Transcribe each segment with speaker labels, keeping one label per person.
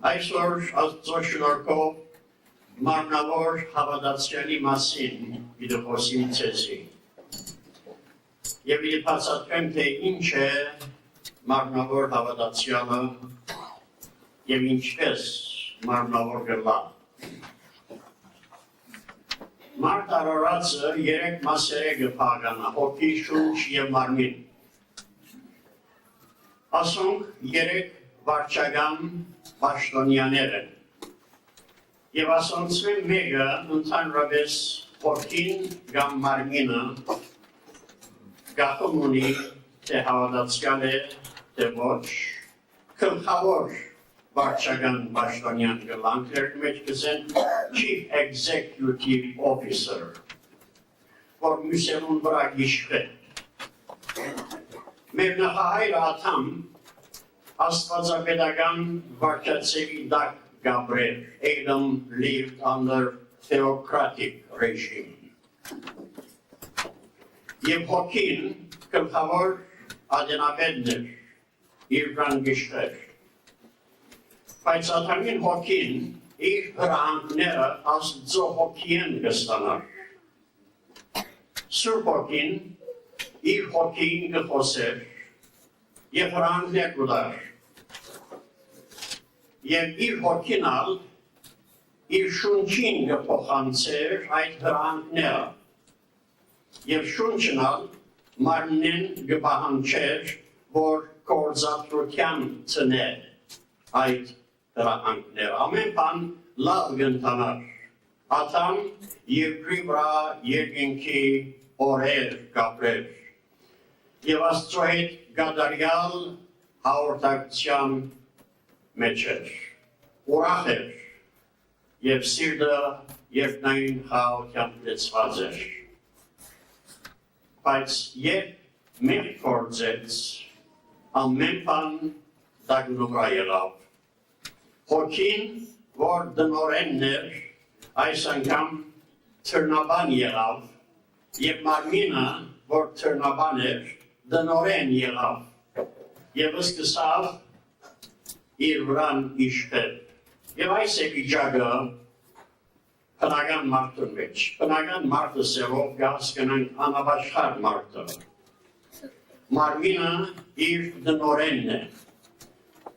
Speaker 1: Այսօր Աստծո շնորհքով մարմնավոր հավատացյալի մասին պիտի խոսիմ ցեզի։ Եվ պիտի բացատրեմ, թե ինչ է մարմնավոր հավատացյալը եւ ինչպես մարմնավոր գլա։ Մարդ արարածը երեք մասեր է գփագանա՝ հոգի, շունչ եւ մարմին։ Ասոնք երեք վարչական պաշտոնյաներ են։ Եվ ասոնցում մեկը ընդհանրապես հոգին կամ մարմինը գաղթում ունի, թե հավատացյալ է, թե ոչ, գլխավոր վարչական պաշտոնյան գլանքեր մեջ կսեն Chief Executive Officer, որ մյուսերուն վրա գիշղ է։ Մեր նախահայրը ատամ Աստվածապետական վարչացեվի դակ գաբրել, Adam lived under theocratic regime։ Եվ հոգին գլխավոր ադենապետն էր, իր վրան գիշղեր։ Բայց ատամին հոգին իր հրահանգները Աստծո հոգի են կստանար։ Սուրբ հոգին իր հոգին կխոսեր եւ հրահանգներ կուտար։ Եվ իր հոգինալ իր շունչին կփոխանցեր այդ հրահանգները եւ շունչնալ մարմնին կպահանջեր, որ կորզատրության ցներ այդ հրահանգները։ Ամեն բան լավ կընթանար։ Ատամ երկրի վրա երկինքի օրեր կապրեր եւ Աստծո հետ գադարյալ հաղորդակցության մեջ էր, ուրախ էր եւ սիրտը երկնային խաղաղությամբ լեցված էր։ Բայց երբ մեր կործեց, ամեն բան դագնուրա եղավ։ Հոգին, որ դնորենն էր, այս անգամ թռնաբան եղավ, եւ մարմինը, որ թռնաբան էր, դնորեն եղավ, եւ սկսավ իր վրան իշխել։ Եվ այս է վիճակը բնական մարդու մեջ։ Բնական մարդը սերով կհասկանանք անաբաշխար մարդը։ Մարմինը իր դնորենն է։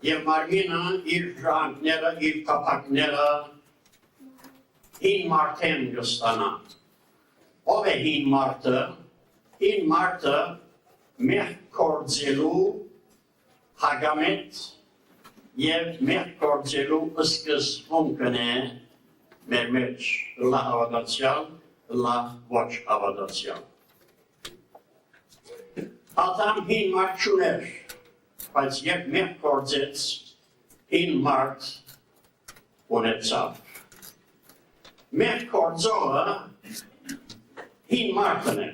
Speaker 1: Եվ մարմինը իր ժանքները, իր կապակները հին մարդեն կստանա։ Ով է հին մարդը։ Հին մարդը մեղ կործելու հագամետ եւ մեղ կործելու սկզբունքն է մեր մեջ լա հավատացյալ, լա ոչ հավատացյալ։ Ատամ հին մարդ չուներ, բայց երբ մեղ կործեց, հին մարդ ունեցավ։ Մեղ կործողը հին մարդն է։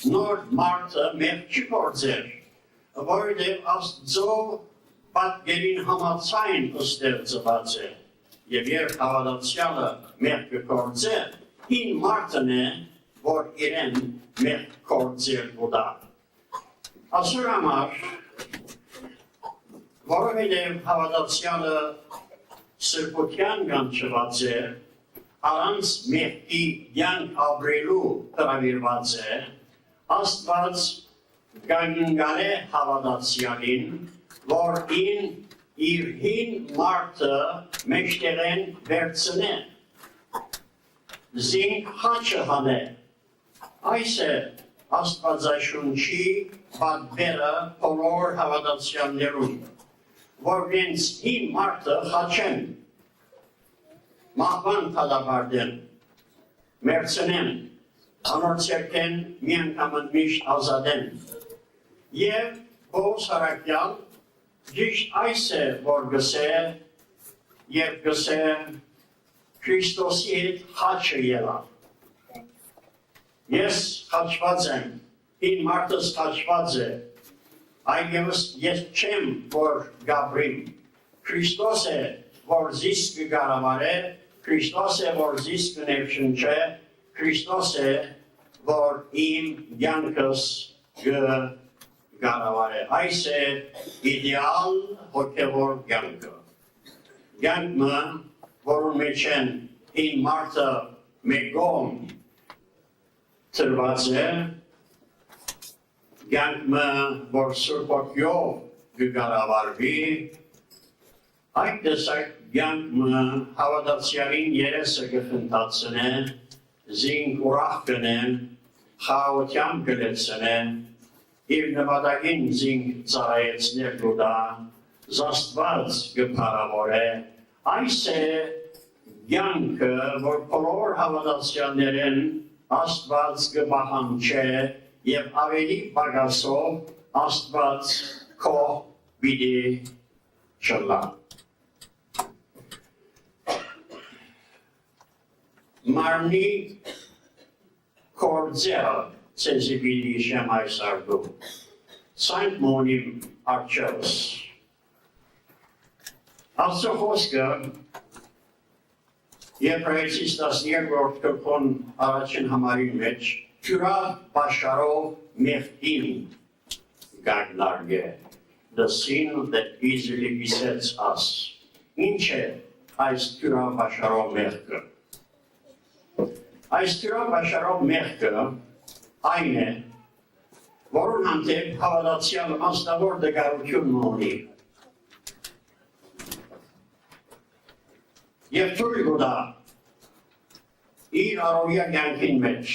Speaker 1: Նոր մարդը մեղ չի կործեր, որովհետև Աստծո պատկերին համաձայն ստեղծված է, եւ երբ հավատացյալը մեղ կկործե, հին մարդն է, որ իրեն մեղ կործել ուտա։ Ասուր համար, որովհետև հավատացյալը սրբության կանչված է, առանց մեղքի կյանք ապրելու հրավիրված է, Աստված կանգնgal է հավատացյալին, որ իր հին մարդը մեջտեղեն վերցնե, զինք խաչը հանե։ Այս է Աստվածաշունչի պատվերը բոլոր հավատացյալներուն, որ իրենց հին մարդը խաչեն, մահվան թադապարտեն, մերցնեն, անոր ցերկեն միանգամն միշտ ազատեն։ Եվ Պողոս առաքյալ ճիշտ այս է, որ գսե, երբ գսե Քրիստոսի հետ խաչը ելավ։ Ես խաչված եմ, հին մարդս խաչված է, այլևս ես չեմ, որ գաբրիմ։ Քրիստոս է, որ զիսկ կգարավարե, Քրիստոս է, որ զիսկ կներշնչե, Քրիստոս է, որ իմ կյանքս կգարավարե։ Այս է իդեալ հոգևոր կյանքը։ կյանքը, որում մեջ են հին մարդը մեկ կողմ ծրված է, կյանքը, որ Սուրբ Օգով կկառավարվի, այդ տեսակ կյանքը հավատացյալին երեսը կխնդացնե, զինք ուրախ կնեն, խաղաղությամբ կլեցնեն, իր նպատակին զինք ծառայեցնել կուտա, զաստված կփառավորե, այս է կյանքը, որ բոլոր հավատացյալներն Աստված կպահանջե եւ ավելի պակասով Աստված քո պիտի շլա։ Մարմնի կորձերը ցեզի պիտի շեմ այս արդու, սայնք մոնիմ արջևս։ Աստծո խոսքը Եբրայեցիս 12-րդ գլխին առաջին համարի մեջ թյուրավ պաշարով մեղքին գագնարգե, the sin that easily besets us։ Ինչ է այս թյուրավ պաշարով մեղքը։ Այս թյուրավ պաշարով մեղքը այն է, որուն հանդեպ հավատացյալ մասնավոր դգարություն ունի։ Եվ թույլ կտա իր առօրյա կյանքին մեջ,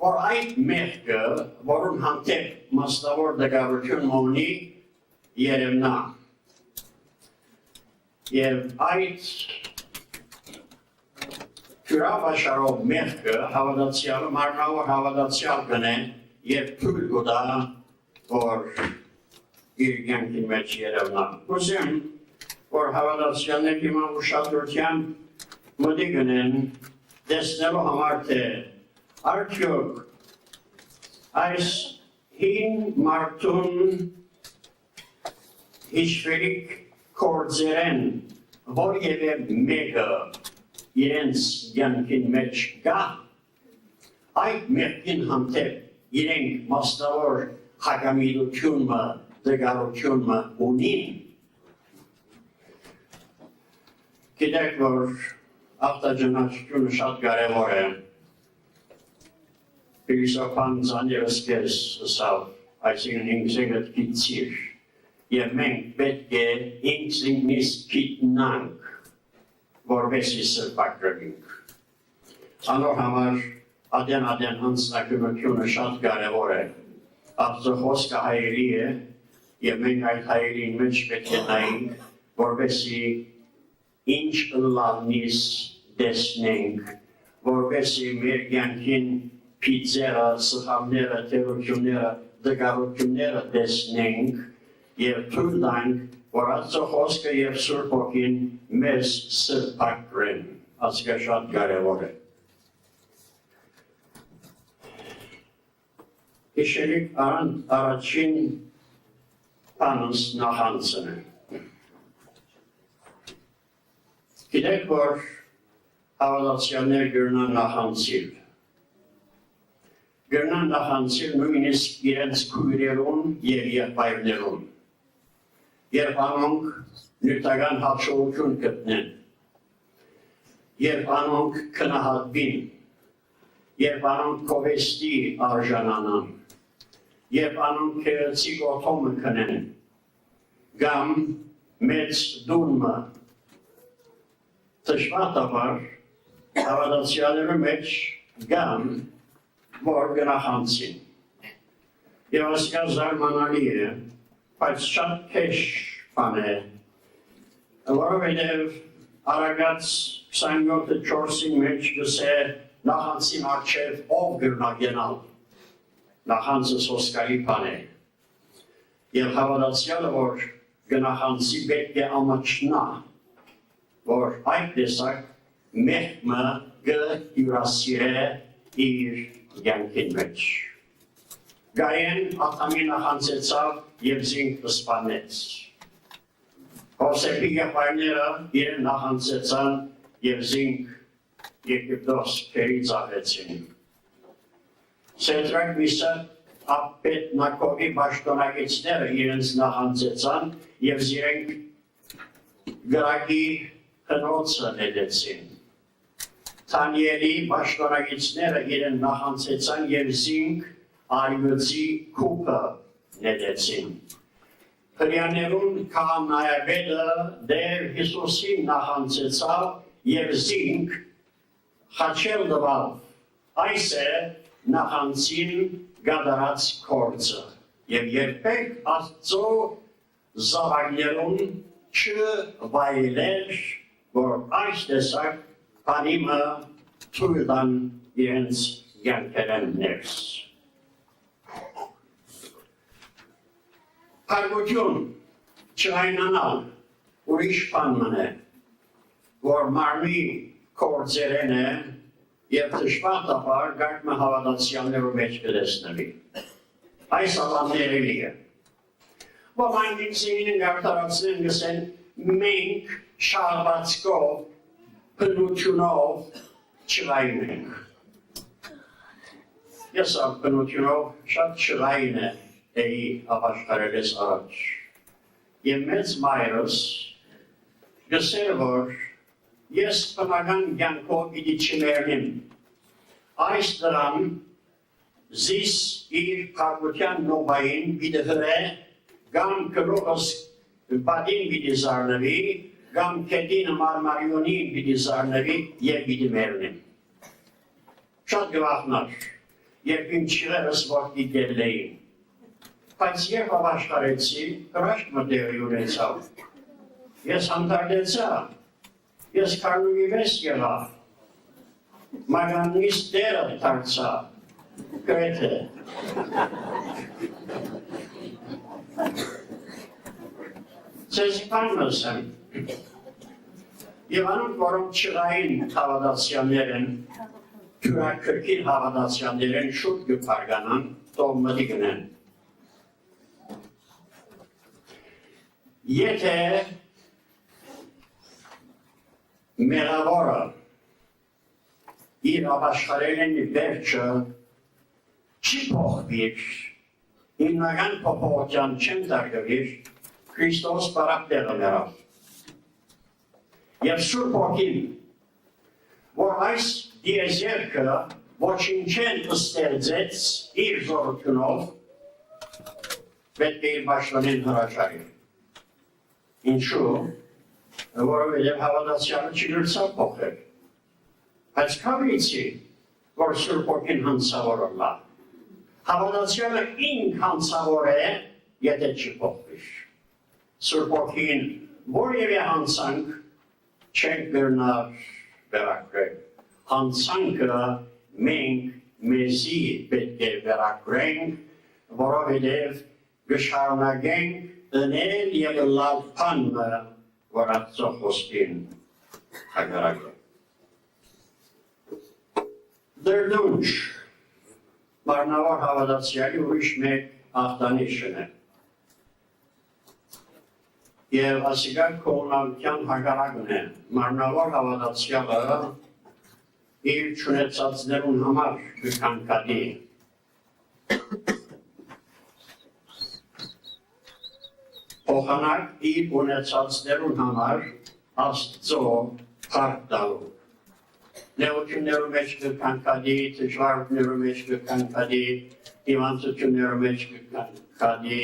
Speaker 1: որ այդ մեղքը, որուն հանդեպ մասնավոր դգարություն ունի, երևնա։ Եվ այդ թյուրավ աշխարհով մեղքը հավատացյալը մարմնավոր հավատացյալ կնե եւ թույլ կտա, որ իր կյանքին մեջ երևնա։ Ուզում որ հավատացյալներ հիմա ուշադրությամբ մտի գնեն տեսնելու համար թե արդյոք այս հին մարդուն հիշվելիք կործերեն որևէ մեկը իրենց կյանքին մեջ կա, այդ մեղքին հանդեպ իրենք մասնավոր հակամիտությունը, դգարությունը ունին։ Գիտեք, որ ախտաջանաչությունը շատ կարևոր է։ Փիլիսոփան Ձանևս կես ասավ, այսինքն ինքսեղդ գիտցիր, եւ մենք պետք է ինքսինքնից գիտնանք, որովհետեւ սրբակրվենք։ Անոր համար ադեն անձնակրությունը շատ կարևոր է։ Աստծո խոսքը հայելի է, եւ մենք այդ հայելին մեջ պետք է նայենք, որովհետեւ ինչ լավնից տեսնենք, որովհետեւ մեր կյանքին փիծերը, սխալները, թերությունները, դգարությունները տեսնենք եւ թույլ տանք, որ Աստծո խոսքը եւ Սուրբ Օգին մեզ սրբակրեն, ասկա շատ կարևոր է։ Իշերիկ առաջին բանս նախանցն է։ Գիտեք, որ հավատացյալներ գրնան նախանցիլ։ Գրնան նախանցիլ նույնիսկ իրենց քույրերուն եւ եղբայրներուն։ Երբ անոնք նյութական հաջողություն գտնեն, երբ անոնք քնահատվին, երբ անոնք կովեստի արժանանան, երբ անոնք քերեցիկ օթոմը քնեն, գամ մեծ դուրմը Տշմատաբար հավատացյալների մեջ գան, որ գնախանցին։ Եվ ասկա զարմանալի է, բայց շատ քեշ բան է, որովհետև Արագած 27-4-ի մեջ գսե նախանցին առջև ով գրնա գենալ, նախանցը սոսկալի բան է։ Եվ հավատացյալը, որ գնախանցի պետք է ամաչնա, որ այդ տեսակ մեղքը գյուրասիրե իր կյանքին մեջ։ Գայեն ատամի նախանցեցավ եւ զինք սպանեց։ Հովսեփի եղբայրները իրեն նախանցեցան եւ զինք Եգիպտոս փերիծաղեցին։ Սեդրակ Միսակ Աբեդնակովի պաշտոնակիցները իրենց նախանցեցան եւ զիրենք գրակի հնոցը նետեցին։ Թանիելի պաշտոնագիցները իրեն նախանցեցան և զինք արյուծի քուպը նետեցին։ Հրյաներուն քահանայապետը դեր Հիսուսին նախանցեցավ և զինք խաչել տվավ։ Այս է նախանցին գադարած գործը և երբեք Աստծո զավակներուն չվայելեր, որ այս տեսակ բանիմը թույլ տան իրենց կյանքերեն ներս։ Հարգություն չհայնանալ ուրիշ բան մնե, որ մարմի գործերեն է և դժբախտաբար գարկմը հավատացյալներու մեջ կտեսնվի։ Այս ավանդերելի է։ Ոմանք ինքսին գարտարացնեն գսեն մենք շարվածքով, բնությունով չվայնենք։ Ես ավ բնությունով շատ չվայն էի ապաշխարելես առաջ։ Եվ մեծ մայրս գսեր, որ ես բնական կյանքով պիտի չմեռնեմ։ Այս դրան զիս իր փակության նոբային պիտի հրե, գամ կրողս բադին պիտի զարնվի, գամ կետինը մարմարիոնին պիտի զարնվի և պիտի մեռնեմ։ Շատ գվախնար, երբ իմ չիրերս որդի գել էին։ Բայց երբ ապաշխարեցի, հրաշք մտեղի ունեցավ։ Ես հանդարտեցա, ես քարնուի վես եղա, մագաննիս դերը դարձա, գրեթե։ Ձեզի բան ասեմ, և անոնք, որոնք չղային հավատացյալներ են, թյուրակրկին հավատացյալներ են, շուտ կփարգանան, թող մտի գնեն։ Եթե մեղավորը իր ապաշխարելն վերջը չի փոխվիր, հիմնական փոփոխության չեն դարձվիր, Քրիստոս բարակ տեղը մեռավ։ Եվ Սուրբ Հոգին, որ այս դիեզերքը ոչինչ չեն ստեղծեց իր զորությունով, պետք է իր պաշտոնին հրաժարի։ Ինչու՞, որովհետև հավատացյալը չգրցավ փոխել։ Բայց քավիցի, որ Սուրբ Հոգին հանցավորը։ Հավատացյալը ինք հանցավոր է, եթե չփոխվի։ Սուրբ Հոգին որևէ հանցանք չենք գրնար վերագրել։ Հանցանքը մենք մեզի պետք է վերագրենք, որովհետև գշարունակենք դնել և լավ բանը, որ Աստծո խոսքին հակառակ է։ Դրդունչ մարմնավոր հավատացյալի ուրիշ մեկ ախտանիշն է։ Եվ ասիկա կողմնակության հակառակն է, մարմնավոր հավատացյալը իր չունեցածներուն համար կքանքադի։ Փոխանակ իր ունեցածներուն համար Աստծո փառք տալու։ Նեղություններու մեջ կքանքադի, դժվարություններու մեջ կքանքադի, հիվանդություններու մեջ կքանքադի,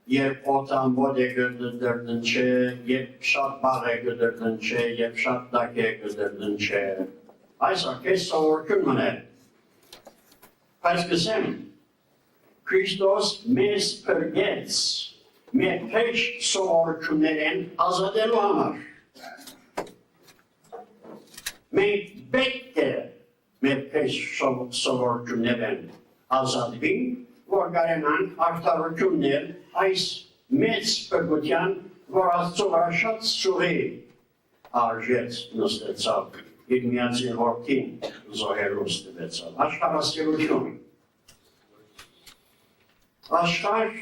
Speaker 1: երբ օտամբոտ է կդրդնչե, երբ շատ բաղ է կդրդնչե, երբ շատ տակ է կդրդնչե։ Այս արկես սովորություն մնե։ Բայց կսեմ, Քրիստոս մեզ պրգեց մեր փեշ սովորություններեն ազատելու համար։ Մենք պետք է մեր փեշ սովորություններեն ազատվենք, որ կարենանք արդարություններ այս մեծ պրգության, որ Աստծո վրա շատ սուրի արժեց նստեցավ, իր միածին որդին զոհերու ստվեցավ։ Աշխարհասիրություն։ Աշխարհ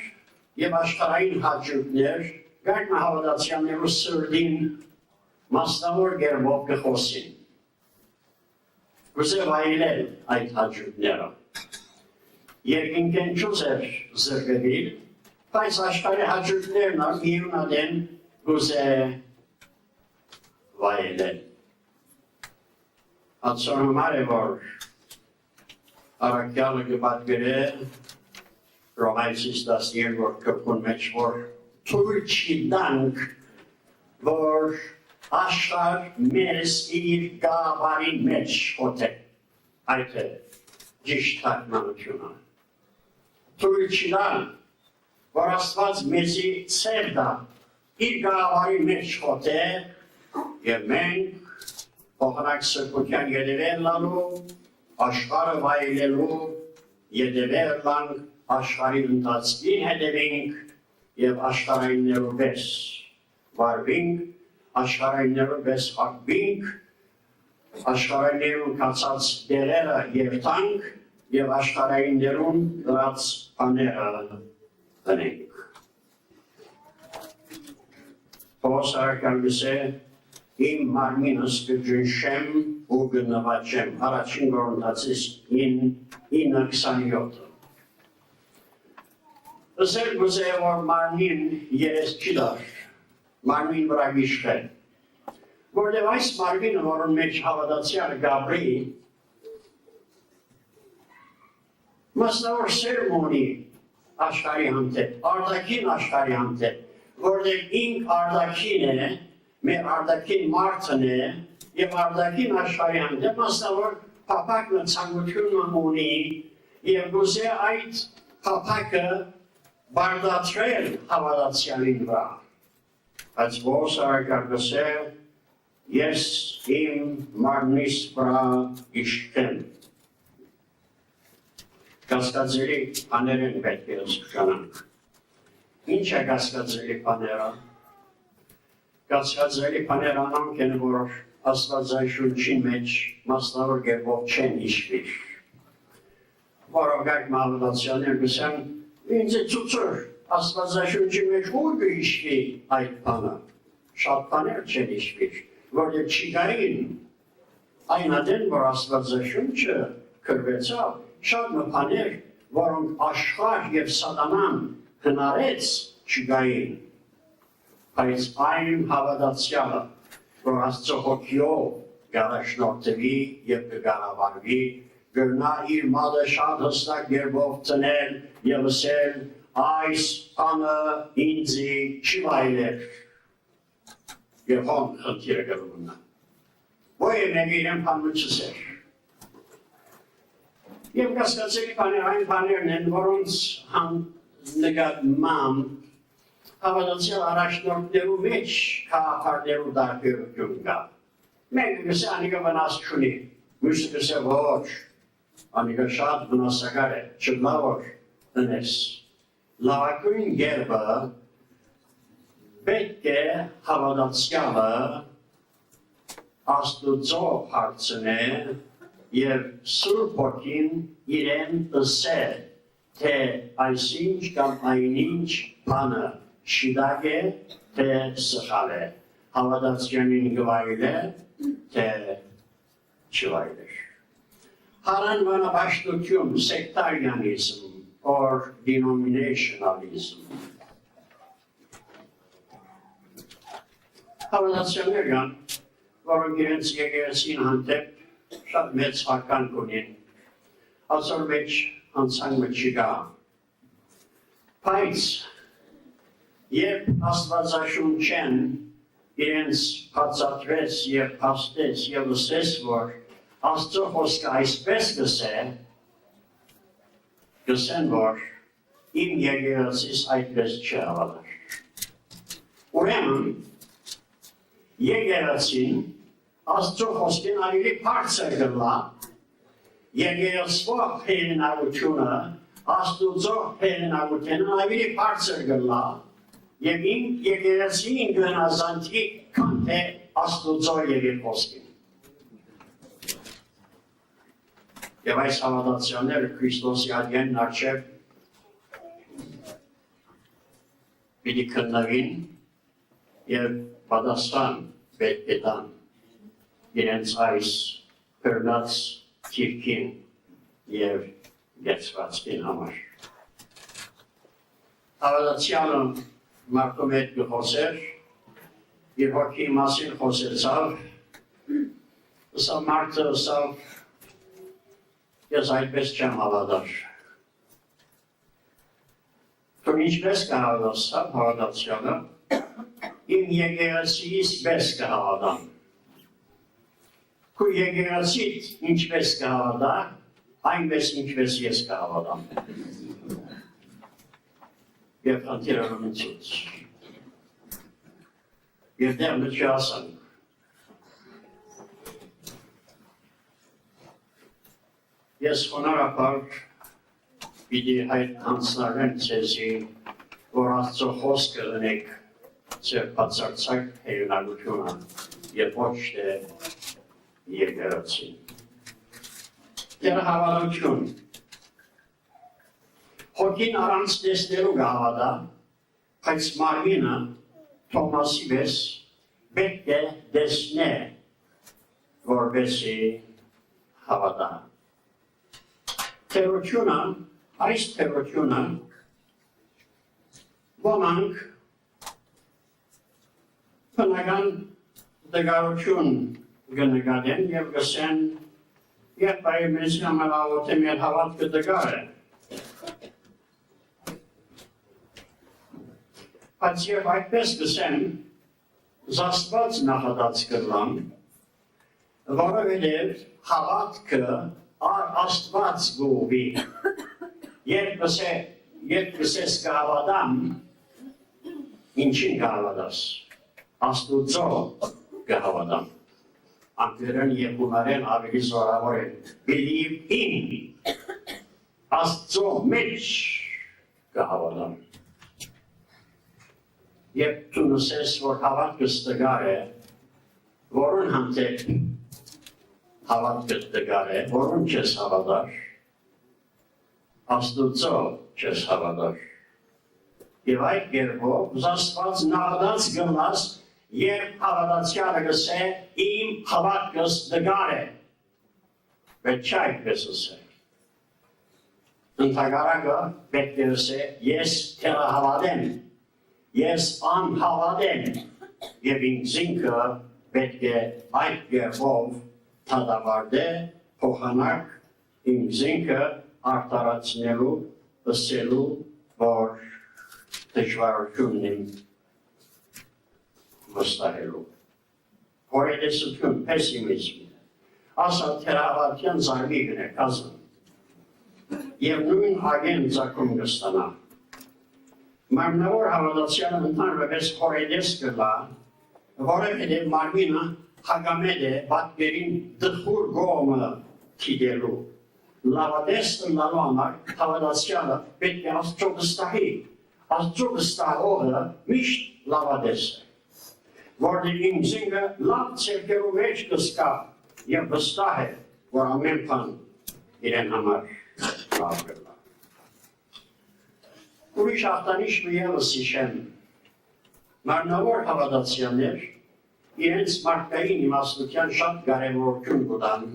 Speaker 1: և աշխարհային հաճույքներ գարկմը հավատացյալներու սրդին մասնավոր գերբով կխոսին։ Կուզե վայելել այդ հաճույքները։ Երկինքենչուց էր զրկվել, բայց աշխարհի հաճույքներն միունադեն կուզե վայելել։ Ացոնումար է, որ առակյալը կպատվիրե Ռոմայցիս 12 կպուն մեջ, որ թույլ չի դանք, որ աշխար մեզ իր գաղավարի մեջ հոտ է, այդ է ճիշտ թարգմանությունը։ Թույլ չի դանք, որ Աստված մեզի ցեր տա, իր գաղավարի մեջ հոտ է, և մենք փոխանակ սրբության ետևելու, աշխարհը վայելելու, ետևելու աշխարհի ընթացքին հետևենք և աշխարհայիններու պես վարվենք, աշխարհայիններու պես հագվենք, աշխարհայիններուն կացած դերերը երթանք և աշխարհայիններուն դրած բաները դնենք։ Պողոս առաքյալն է իմ մարմինս կջնշեմ ու կնվաճեմ, առաջին Կորինթացիս 9:27։ Ըսել գուզե որ մարմին երես չի դար, մարմին վրա գիշխել, որտև այս մարմինը, որոն մեջ հավատացյալ Գաբրի, մասնավոր սերմ ունի աշխարհի հանդեպ, արտաքին աշխարհի հանդեպ, որտև ինք արտաքին է, մեր արտաքին մարդն է, և արտաքին աշխարհի հանդեպ, մասնավոր փափակն ցանկություն ունի, և գուզե այդ փափակը բարդացրել հավատացյալին վրա։ Բայց Պողոս առաքյալն է, ես իմ մարմնիս վրա իշխեմ։ Կասկածելի բաներն պետք է հասկանանք։ Ինչ է կասկածելի բաները։ Կասկածելի բաները անոնք են, որ Աստվածաշունչի մեջ մասնավոր կերպով չեն իշխվիր։ Որովհետև հավատացյալներ գսեն, ինձ է ցուցր Աստվածաշունչի մեջ որ կիշխվի այդ բանը։ Շատ բաներ չեն իշխվիր, որտեղ չկային այն ադեն, որ Աստվածաշունչը կրվեցավ, շատ բաներ, որոնք աշխարհ և սատանան հնարեց չկային, բայց այն հավատացյալը, որ Աստծո հոգիով կառաջնորդվի և կկառավարվի, կգնա իր մատը շատ հստակ կերպով ծնել և ասել այս բանը ինձի չի վայելեր և հոն խնդիրը կլուգնա։ Ոյ է մեկը իրեն բանը չսեր։ Եվ կասկածելի բաներ այն բաներն են, որոնց նկատմամբ հավատացյալ առաջնորդներու մեջ քաղաքարներու տարբերություն կա։ Մեկը կսե անիկը վնաս չունի, մյուսը կսե ոչ, անիկը շատ վնասակար է, չլավոր դնես։ Լավագույն գերբը պետք է հավատացյալը Աստուծո հարցնե և Սուրբ Հոգին իրեն ըսե, թե այսինչ կամ այնինչ բանը շիդակ է, թե սխալ է, հավատացյանին գվայել է, թե չվայել է։ Հարանվանապաշտություն, sectarianism or denominationalism։ Հավատացյաններ կան, որոնք իրենց եկեղեցին հանդեպ շատ մեծ հարգանք ունեն, այսօր մեջ անցանկը չկա։ Բայց երբ Աստվածաշունչեն իրենց բացատրեց և փաստեց և լսեց, որ Աստծո խոսքը այսպես գսե, գսեն, որ իմ եկեղեցիս այդպես չհավատար։ Ուրեմն եկեղեցին Աստծո խոսքին ավելի բարձր կլա, եկեղեցվո հեղինակությունը Աստուծո հեղինակությունն ավելի բարձր կլա, և իմ եկեղեցին գնազանդի քան թե Աստուծո խոսքին։ Եվ այս հավատացյալները Քրիստոսի ադյեն առջև պիտի քննվին և պատասխան պետք է տան իրենց այս բռնած թիրքին և գեցվածքին համար։ Հավատացյալը մարդու հետ գխոսեր իր հոգի մասին խոսեցավ, սա մարդը սավ ես այդպես չեմ հավատար։ Դու ինչպես կհավատաս հավատացյալը, իմ եկեղեցիս պես կհավատամ։ Քո եկեղեցիդ ինչպես կհավատա, այնպես ինչպես ես կհավատամ։ Եվ անտիրանությունց։ Եվ դեռ չի ասան։ Ես խոնարհաբար պիտի հանձնարեմ ձեզի, որ Աստծո խոսքը ունեք ձեր բացարձակ հեղինակությունը եւ ոչ թե եկեղեցին։ Դեռ հավատություն։ Հոգին առանց տեսնելու կհավատա, բայց մարմինը Թոմասի պես պետք է տեսնե, որպեսզի հավատա։ Թերությունը, այս թերությունը ոմանք բնական դգարություն կնկատեն և կսեն երբ այ մեզ համարավոտ է մեր հավատքը դգար է։ Բայց երբ այդպես կսեն, զաստված նախադած կրլան, որովհետև հավատքը առ Աստված գովի, երբ կսես կհավատամ, ինչին կհավատաս, Աստուծո կհավատամ, անգլերեն և հունարեն ավելի զորավոր են, believe in, Աստծո մեջ կհավատամ։ Երբ դու նսես, որ հավատքս դգար է, որուն հանդեպ հավատքդ դգար է, որուն չես հավատար, Աստուծո չես հավատար։ Եվ այդ կերպով Աստված նախադած գնաց, երբ հավատացյալը գսե իմ հավատքս դգար է, պետք չէ այդպես ասել։ Ընդհակառակը պետք է ասել ես թերահավատ եմ, ես անհավատ եմ, եւ ինձ ինքը պետք է այդ կերպով թադավարտե, փոխանակ ինձ ինքը արտարացնելու, ըսելու, որ դժվարությունն եմ վստահելու։ Հորետեսություն, պեսիմիզմ, ասա թերահավատյան զարմիգն է կազմ, և նույն ագեն ձակում կստանա։ Մարմնավոր հավատացյալը ընդհանրապես հորետես կլա, որովհետև մարմինը հագամետ է պատկերին դխուր գոմը թիդելու։ Լավադես տնալու համար հավատացյալը պետք է Աստծո վստահի։ Աստծո վստահողը միշտ լավադես է, որն ինքնինքը լավ ցերկերու մեջ կսկա և վստահ է, որ ամեն բան իրեն համար լավ կլա։ Ուրիշ ախտանիշ մի ևս հիշեմ, մարմնավոր հավատացյալներ իրենց մարդկային իմաստության շատ կարևորություն կտան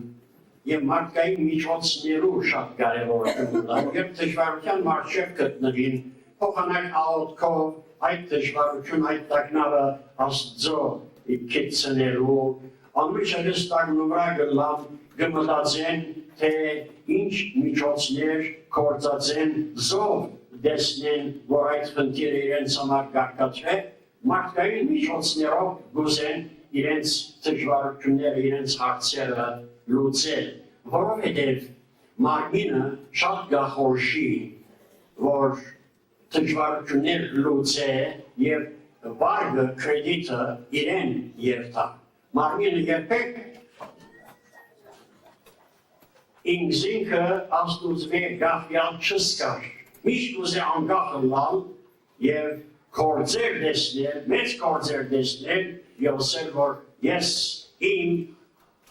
Speaker 1: և մարդկային միջոցներու շատ կարևորություն կտան, երբ դժվարության մարշև գտնվին, փոխանակ աղոթքով այդ դժվարություն, այդ տագնապը Աստծո քիծնելու, անմիջապես տագնու վրա գլան, կմտածեն, թե ինչ միջոցներ կործածեն, զով դեսնեն, որ այդ խնդիրը իրենց համար կարգացվե, մարդկային միջոցներով գուզեն իրենց դժվարությունները, իրենց հարցերը լուծել, որովհետև մարմինը շատ գախորժի, որ դժվարություններ լուծե և վարգը, կրեդիտը իրեն երթա։ Մարմինը երբեք ինքզինքը Աստուծվե գախյալ չսկար, միշտ ուզե անգախը լալ և կործեր դեսնել, մեծ կործեր դեսնել և ասել, որ ես իմ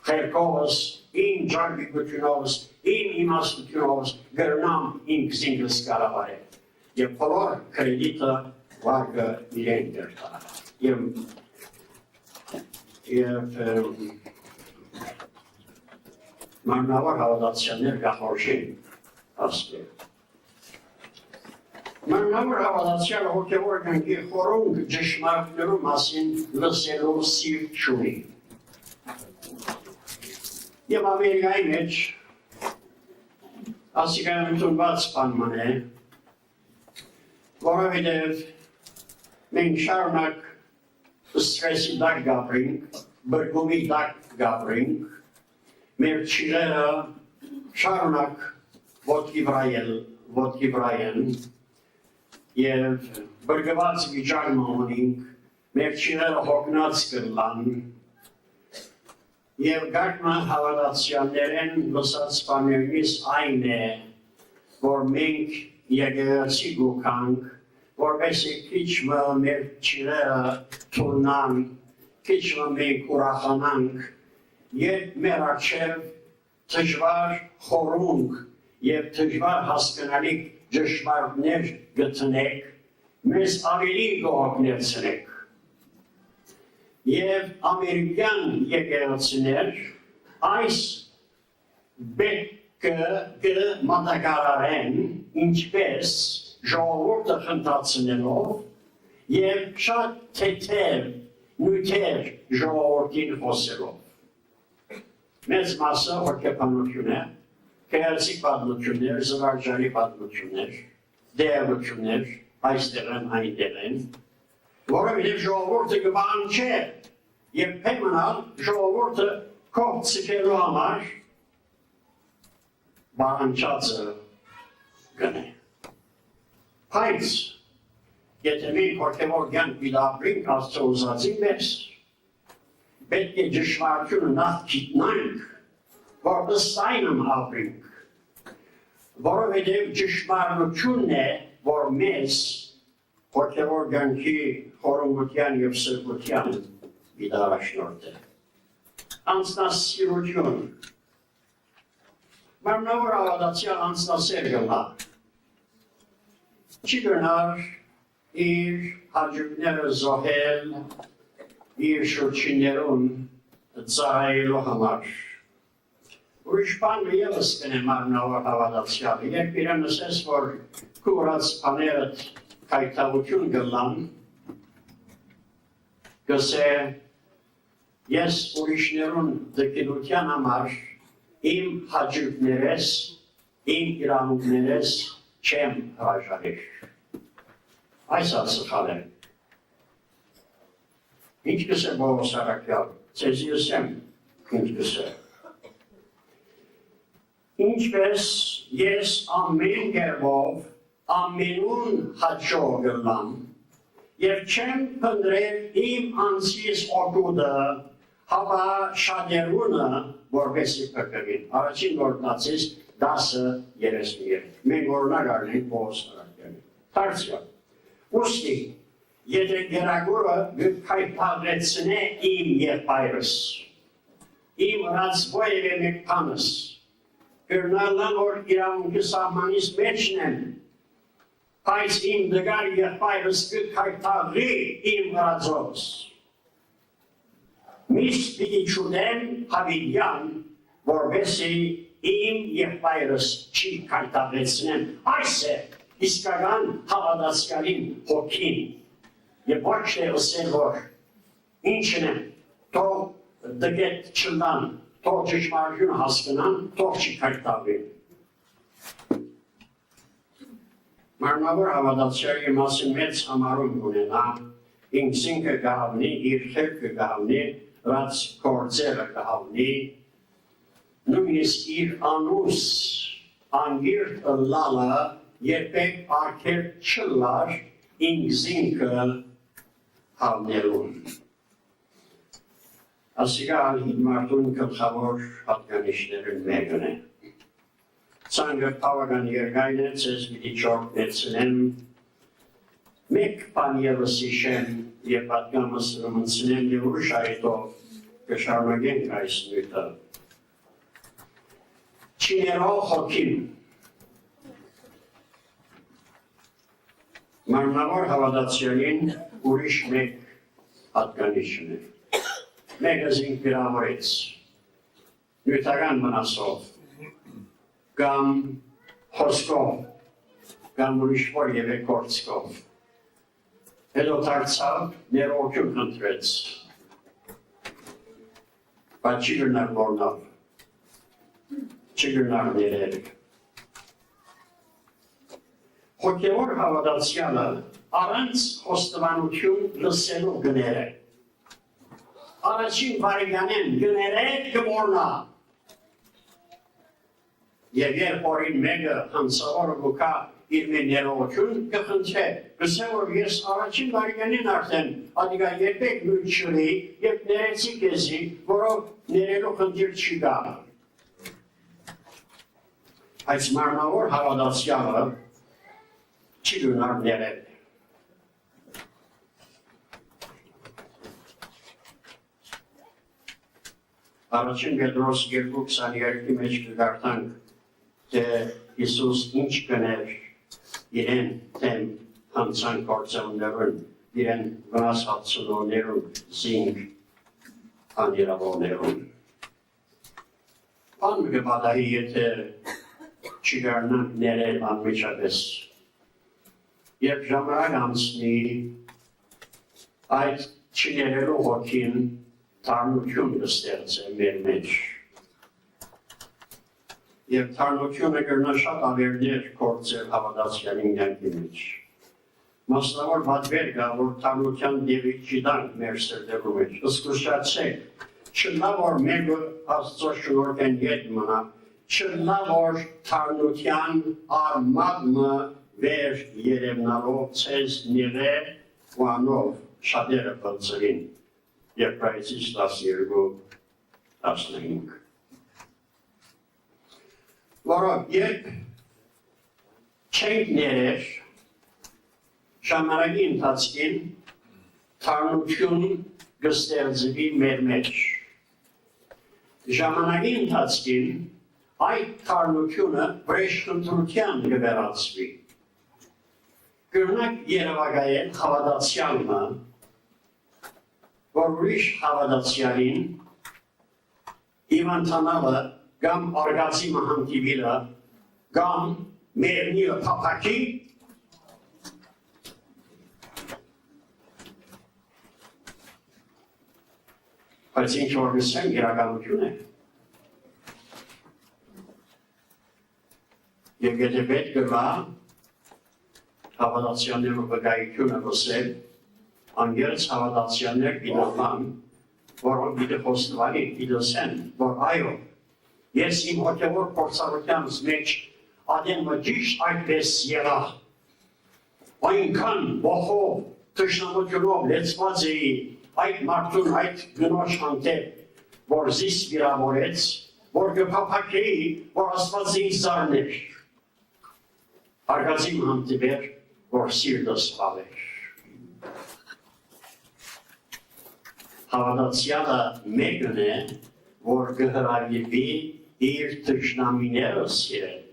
Speaker 1: խերքովս, իմ ջարմիկությունովս, իմ իմաստությունովս գրնամ ինքզինքս կարավարել և բոլոր կրեդիտը վարգը իրեն դերտա և մարմնավոր հավատացյալներ գախորժեն ասկել։ Մանավանդ հավատացյալ հոգևոր կյանքի խորհուրդ ճշմարտներու մասին լսելով սիրտ չունի։ Եվ Ամերիկայի մեջ ասիկայում ընդունված բանման է, որովհետև մենք շարունակ ստրեսի տակ գաբրինք, բրգումի տակ գաբրինք, մեր չիրերը շարունակ ոտքի վրա են, և բրգված վիճակում ունենք, մեր չիրերը հոգնած կլան, և գարկման հավատացյալներեն լսած բաներնից այն է, որ մենք եկեղեցի գուքանք, որպեսզի քիչ մեր չիրերը թուլնան, քիչ մենք ուրախանանք, և մեր առջև դժվար խորհուրդ և դժվար հասկանալի ճշմարտներ գտնեք, մեզ ավելի կօգնեցնեք։ Եվ ամերիկյան եկեղեցիներ այս պետք կմատակարարեն ինչպես ժողովուրդը խնդացնելով և շատ թեթև նյութեր ժողովրդին խոսելով։ Մեծ մասը հոգեբանություն է, քերացիկ պատմություններ, զվարճալի պատմություններ, դերություններ, այստեղ են, այնտեղ են, որովհետև ժողովուրդը կբանչի և պայմանալ ժողովուրդը կողցկելու համար բանջածը գնե։ Բայց եթե մենք հոգևոր կյանք դապրենք Աստծո ուզածի մեզ, պետք է ճշմարտությունը նախ գիտնանք, որ ըստ այնմ ապրենք, որովհետև ճշմարտությունն է, որ մեզ հոգևոր կյանքի խորհրդության և սրբության դարաշնորհ է։ Անձնասիրություն, մարմնավոր հավատացյալ անձնասեր գնա, չի գնար իր հաջողները զոհել իր շրջիներուն ծառայելու համար։ Ուրիշ բան ևս կնեմ մարմնավոր հավատացյալը, երբ իրեն ասես, որ կուրած բաներդ քայթավություն գլան, գսե ես ուրիշներուն դկելության համար իմ հաջողներես, իմ իրավունքներես չեմ հրաժարել։ Այս ասխալ է։ Ինչ կսե Պողոս առաքյալ, ձեզ եսեմ, ինչ կսե։ Ինչպես ես ամեն կերպով ամենուն հաջող գլամ և չեմ փնտրել իմ անձիս օգուտը, հավա շատերունը, որպեսզի փրկվին։ Առաջին գործնացից 10:33։ Մենք օրինակ առնենք Պողոս առաքյալին։ Դարձյալ։ Ուստի եթե գերագուրը կայփարեցնե իմ եղբայրս, իմ ռացվոյը մեկ պանս, կրնալան որ իրավունքի սահմանից մեջն եմ, բայց իմ դգար եղբայրս կայփարի իմ ռացոս։ Միշտ պիտի չունեմ հավիդյան, որպեսզի իմ եղբայրս չի կայփարեցնեմ, այս է իսկական հավատացյալին հոգին։ Եվ ոչ թե ասել, որ ինչն է, թող դգետ չլան, թող ճշմարտությունը հասկանան, թող չի կայտավին։ Մարմնավոր հավատացյալի մասին մեծ համարում ունենա, ինքսինքը կհավնի, իր խելքը կհավնի, ռաց կործերը կհավնի, նույնիսկ իր անուս անգիրտ լալը երբեք արկեր չլար ինքսինքը հավներուն։ Ասիկա մարդուն գլխավոր հատկանիշներն մեկն է։ Ցանկը բավական երկայն է, ձեզ պիտի չօգնեցնեմ, մեկ բան ևս հիշեմ և պատգամս ըմցնեմ և ուրիշ այդով կշարունակենք այս նյութը։ Չիներող հոգին մարմնավոր հավատացյալին ուրիշ մեկ հատկանիշն է։ Մեկը զինք գրավորեց, նյութական մնասով, կամ խոսքով, կամ ուրիշ որևէ գործքով։ Հետո դարձավ ներողություն խնդրեց, բայց չի գնար մոռանալ, չի գնար ներել։ Հոգևոր հավատացյալը առանց խոստովանություն լսելու գները։ Առաջին վարիգանեն գները կմոռնա։ Եվ երբ օրին մեկը հանցավորը գուկա իր մեր ներողություն կխնդրե, գսե որ ես առաջին վարիգանին արդեն ադիգա երբեք նույն չլի և ներեցի կեզի, որով ներելու խնդիր չի գա։ Այս մարմնավոր հավատացյալը չի գնար ներել։ Առաջին Պետրոս 2:22-ի մեջ կգարտանք, թե Հիսուս ինչ կներ իրեն թեմ հանցան գործողներուն, իրեն վնասվածություններուն, զինք անիրավողներուն։ Բան կպատահի, եթե չգարնանք ներել անմիջապես։ Երբ ժամանակ անցնի, այդ չներելու հոգին թարնություն կստեղծե մեր մեջ։ Եվ թարնությունը կրնա շատ ավերներ գործել հավատացյալին կյանքի մեջ։ Մասնավոր պատվեր կա, որ թարնության դեպի չիդանք մեր սրտերու մեջ։ Զգուշացեք, չլա որ մեկը Աստծո շնորհքեն ետ մնա, չլա որ թարնության արմատը վեր երևնալով ցեզ նիրե ու անով շատերը բացրին։ Եբրայեցիս 12:15 Որով երբ չենք ներեր ժամանակի ընթացքին թարնություն կստեղծվի մեր մեջ։ Ժամանակի ընթացքին այդ թարնությունը վրեժխնդրության կվերածվի։ Կրնակ երևակայել հավատացյալը, որ ուրիշ հավատացյալին իմանանալը կամ արգացի մահանտիվիլը կամ մերնիը պապակի բայց ինչ որ գսեմ իրականություն է։ Եվ եթե պետք կվա հավատացյալներու վկայությունը լսել, անգերց հավատացյալներ գիտան, որոնք գիտե խոստովանի, գիտեն, որ այո, ես իմ հոգևոր փորձառությանս մեջ ադենը ճիշտ այդպես եղա։ Այնքան ողով թշնամությունով լեցված էի այդ մարդուն այդ գնոջ հանդեպ, որ զիս վիրավորեց, որ կփափակեի, որ Աստված ինձ զարներ։ Արգացիմ հանդիպեր, որ սիրտս սպավեր։ Հավատացյալը մեկն է, որ կհրավիրվի իր թշնամիները սիրել։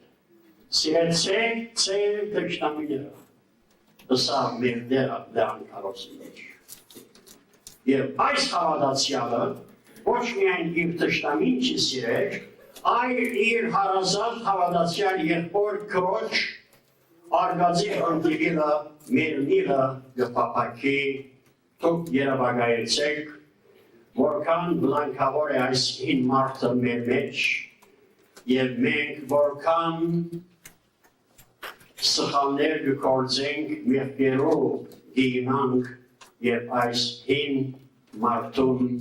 Speaker 1: Սիրեցեք ձեր թշնամիները։ Սա մեր դերան կարոցի մեջ։ Եվ այս հավատացյալը ոչ միայն իր թշնամին չի սիրել, այլ իր հարազատ հավատացյալ եղբոր քրոջ արգացի հանդիպիլը մերնիլը կփափակի, դուք երևակայեցեք, որքան բլանկավոր է այս հին մարդը մեր մեջ, և մենք որքան սխալներ կգործենք մեղքերով գինանք և այս հին մարդուն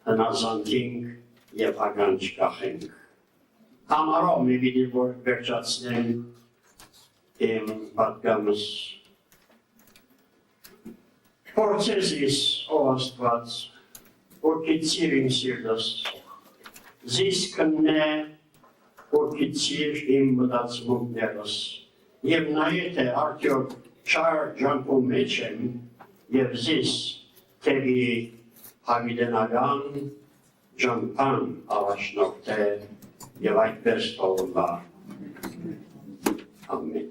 Speaker 1: հնազանդենք և ականջ կախենք։ Համարով մի պիտի որ վերջացնենք իմ պատգամս։ Փորձես ով Աստված, որ կիցիր իմ սիրտս, զիս կնե, որ կիցիր իմ մտածմունքներս, և նայե թե արդյոք չար ջանքում մեջ եմ, և զիս թեպի հավիտենական ջանքան առաջնորդե, և այդպես թողնա։ Ամեն։